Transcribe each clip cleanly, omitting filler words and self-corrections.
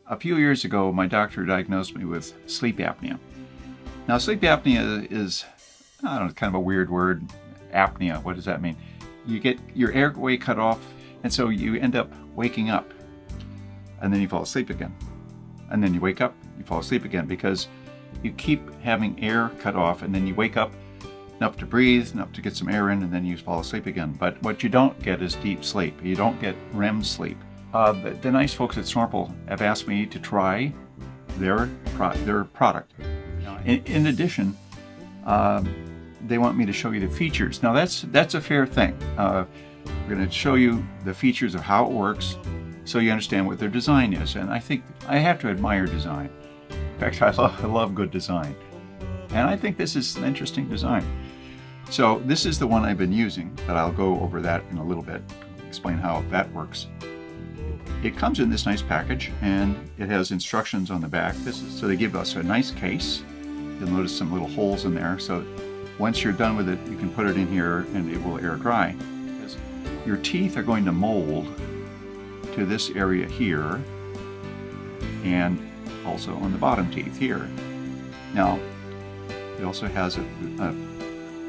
A few years ago, my doctor diagnosed me with sleep apnea. Now, sleep apnea is, I don't know, kind of a weird word. Apnea, what does that mean? You get your airway cut off, and so you end up waking up, and then you fall asleep again. And then you wake up, you fall asleep again, because you keep having air cut off, and then you wake up enough to breathe, enough to get some air in, and then you fall asleep again. But what you don't get is deep sleep. You don't get REM sleep. The nice folks at Snorple have asked me to try their product. In addition, they want me to show you the features. Now that's a fair thing. We're going to show you the features of how it works, so you understand what their design is. And I think I have to admire design. In fact, I love good design. And I think this is an interesting design. So this is the one I've been using, but I'll go over that in a little bit, explain how that works. It comes in this nice package, and it has instructions on the back. So they give us a nice case. You'll notice some little holes in there. So once you're done with it, you can put it in here and it will air dry. Your teeth are going to mold to this area here, and also on the bottom teeth here. Now, it also has a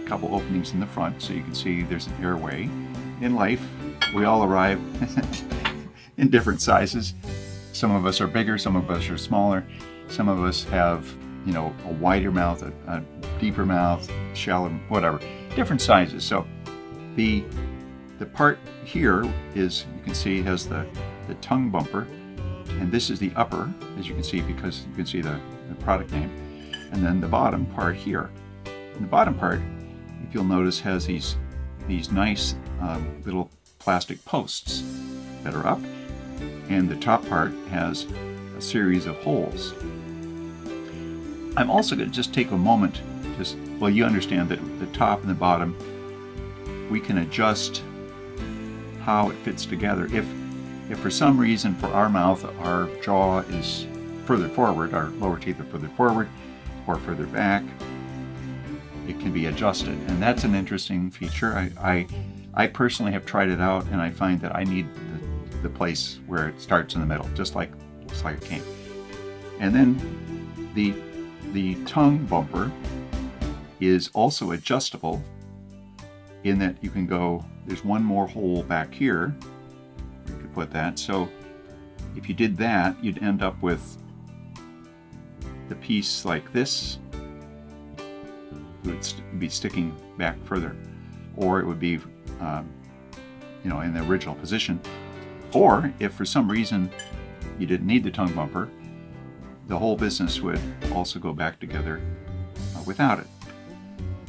couple openings in the front, so you can see there's an airway. In life, we all arrive in different sizes. Some of us are bigger, some of us are smaller. Some of us have, you know, a wider mouth, a deeper mouth, shallow, whatever, different sizes. So the part here is, you can see, has the tongue bumper, and this is the upper, as you can see, because you can see the product name, and then the bottom part here. And the bottom part, if you'll notice, has these nice little plastic posts that are up, and the top part has a series of holes. I'm also going to just take a moment to, well, you understand that the top and the bottom, we can adjust how it fits together. If for some reason for our mouth, our jaw is further forward, our lower teeth are further forward or further back, it can be adjusted. And that's an interesting feature. I personally have tried it out, and I find that I need the place where it starts in the middle, just like a cane. And then the tongue bumper is also adjustable in that you can go, there's one more hole back here, you could put that. So if you did that, you'd end up with the piece like this. It would be sticking back further, or it would be you know, in the original position. Or if for some reason you didn't need the tongue bumper, the whole business would also go back together without it.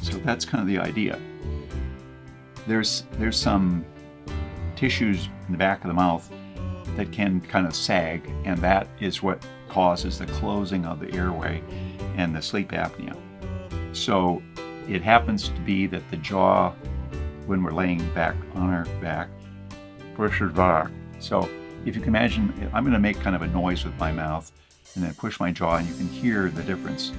So that's kind of the idea. There's some tissues in the back of the mouth that can kind of sag, and that is what causes the closing of the airway and the sleep apnea. So it happens to be that the jaw, when we're laying back on our back, pushes back. So if you can imagine, I'm going to make kind of a noise with my mouth and then push my jaw, and you can hear the difference.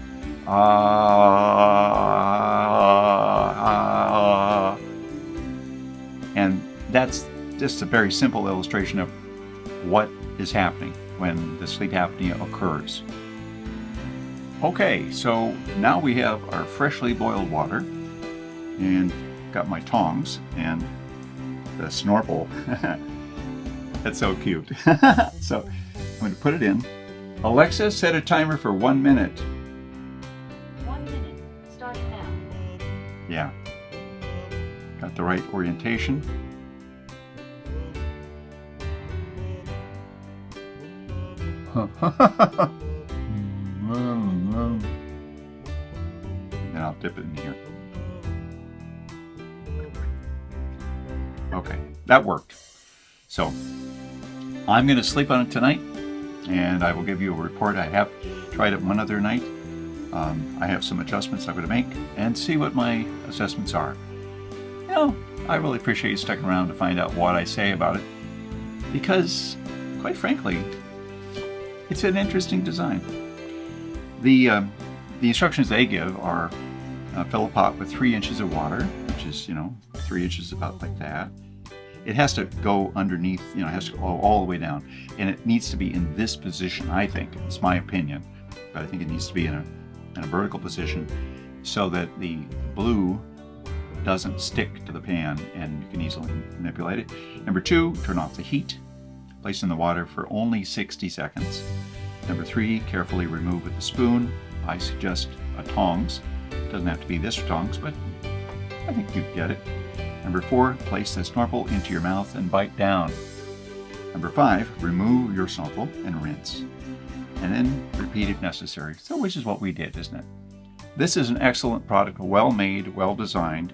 And that's just a very simple illustration of what is happening when the sleep apnea occurs. Okay, so now we have our freshly boiled water, and got my tongs and the Snorple. That's so cute. So I'm going to put it in. Alexa, set a timer for 1 minute. 1 minute, starting now. Yeah. Got the right orientation. And then I'll dip it in here. Okay, that worked. So I'm going to sleep on it tonight, and I will give you a report. I have tried it one other night. I have some adjustments I'm going to make and see what my assessments are. You know, I really appreciate you sticking around to find out what I say about it, because, quite frankly, it's an interesting design. The instructions they give are fill a pot with 3 inches of water, which is, you know, 3 inches about like that. It has to go underneath, it has to go all the way down. And it needs to be in this position, I think. It's my opinion. But I think it needs to be in a vertical position so that the blue doesn't stick to the pan and you can easily manipulate it. Number 2, turn off the heat. Place in the water for only 60 seconds. Number 3, carefully remove with a spoon. I suggest a tongs. It doesn't have to be this tongs, but I think you get it. Number 4, place the Snorple into your mouth and bite down. Number 5, remove your Snorple and rinse. And then repeat if necessary. So which is what we did, isn't it? This is an excellent product, well made, well designed,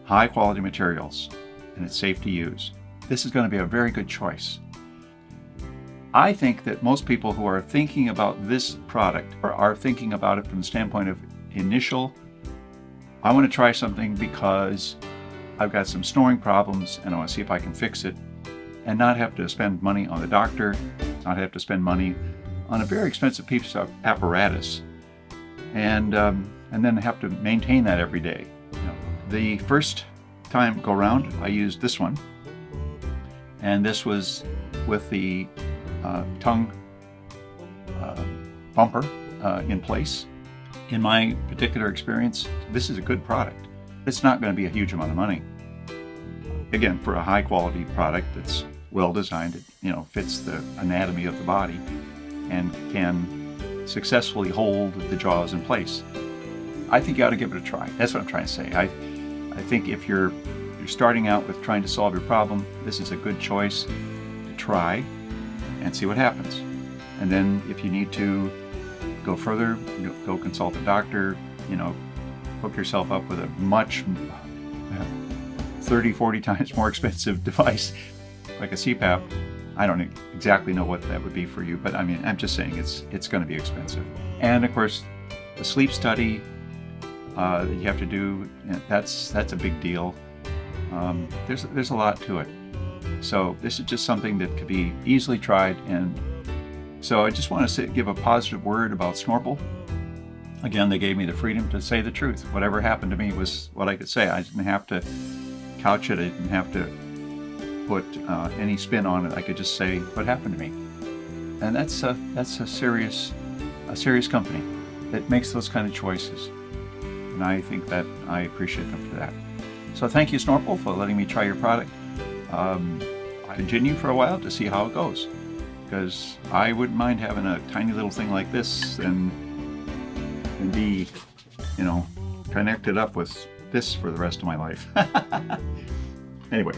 high quality materials, and it's safe to use. This is going to be a very good choice. I think that most people who are thinking about this product are thinking about it from the standpoint of initial, I want to try something because I've got some snoring problems and I want to see if I can fix it, and not have to spend money on the doctor, not have to spend money on a very expensive piece of apparatus, and then have to maintain that every day. The first time go around, I used this one, and this was with the tongue bumper in place. In my particular experience, this is a good product. It's not going to be a huge amount of money. Again, for a high quality product that's well designed, it fits the anatomy of the body and can successfully hold the jaws in place. I think you ought to give it a try. That's what I'm trying to say. I think if you're starting out with trying to solve your problem, this is a good choice to try and see what happens. And then if you need to go further, go consult a doctor, hook yourself up with a much 30, 40 times more expensive device like a CPAP. I don't exactly know what that would be for you, but I'm just saying it's going to be expensive. And of course, the sleep study that you have to do, that's a big deal. There's a lot to it. So this is just something that could be easily tried. And so I just want to give a positive word about Snorple. Again, they gave me the freedom to say the truth. Whatever happened to me was what I could say. I didn't have to couch it. I didn't have to put any spin on it. I could just say what happened to me. And that's a serious company that makes those kind of choices. And I think that I appreciate them for that. So thank you, Snorple, for letting me try your product. I'll continue for a while to see how it goes, because I wouldn't mind having a tiny little thing like this and be, connected up with this for the rest of my life. Anyway,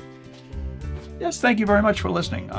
yes, thank you very much for listening.